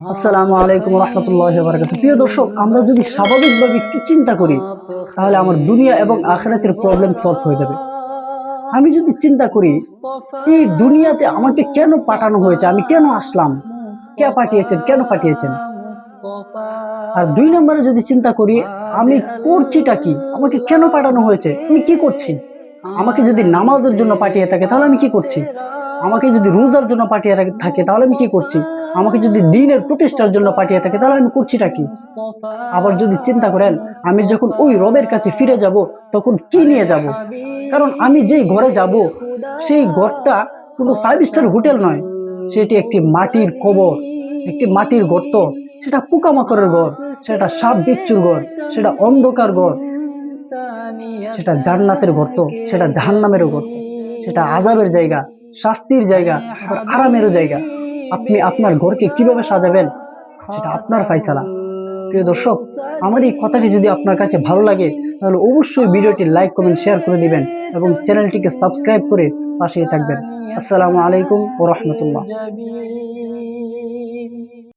আসসালামু আলাইকুম রহমতুল্লাহি ওয়া বারাকাতুহু। প্রিয় দর্শক, আমরা যদি স্বাভাবিকভাবে একটু চিন্তা করি তাহলে আমার দুনিয়া এবং আখিরাতের প্রবলেম সলভ হয়ে যাবে। আমি যদি চিন্তা করি এই দুনিয়াতে আমাকে কেন পাঠানো হয়েছে, আমি কেন আসলাম, কে পাঠিয়েছেন, কেন পাঠিয়েছেন। আর দুই নম্বরে যদি চিন্তা করি আমি করছিটা কি, আমাকে কেন পাঠানো হয়েছে, আমি কি করছি। আমাকে যদি নামাজের জন্য পাঠিয়ে থাকে তাহলে আমি কি করছি। আমাকে যদি রোজার জন্য পাঠিয়ে থাকে তাহলে আমি কি করছি। আমাকে যদি দ্বীনের প্রতিষ্ঠার জন্য পাঠিয়ে থাকে তাহলে আমি করছিটা কি। আবার যদি চিন্তা করেন আমি যখন ওই রবের কাছে ফিরে যাব তখন কি নিয়ে যাব। কারণ আমি যেই ঘরে যাব সেই ঘরটা কোনো 5 স্টার হোটেল নয়, সেটি একটি মাটির কবর, একটি মাটির গর্ত। সেটা পোকামাকড়ের ঘর, সেটা সাপ বিচ্ছুর ঘর, সেটা অন্ধকার ঘর, সেটা জান্নাতের গর্ত, সেটা জাহান্নামেরও গর্ত, সেটা আযাবের জায়গা, শাস্তির জায়গা, আবার আরামেরও জায়গা। আপনি আপনার ঘরকে কিভাবে সাজাবেন সেটা আপনার ফায়সালা। প্রিয় দর্শক, আমার এই কথাটি যদি আপনার কাছে ভালো লাগে তাহলে অবশ্যই ভিডিওটি লাইক, কমেন্ট, শেয়ার করে দিবেন এবং চ্যানেলটিকে সাবস্ক্রাইব করে পাশেই থাকবেন। আসসালামু আলাইকুম ওয়া রাহমাতুল্লাহ।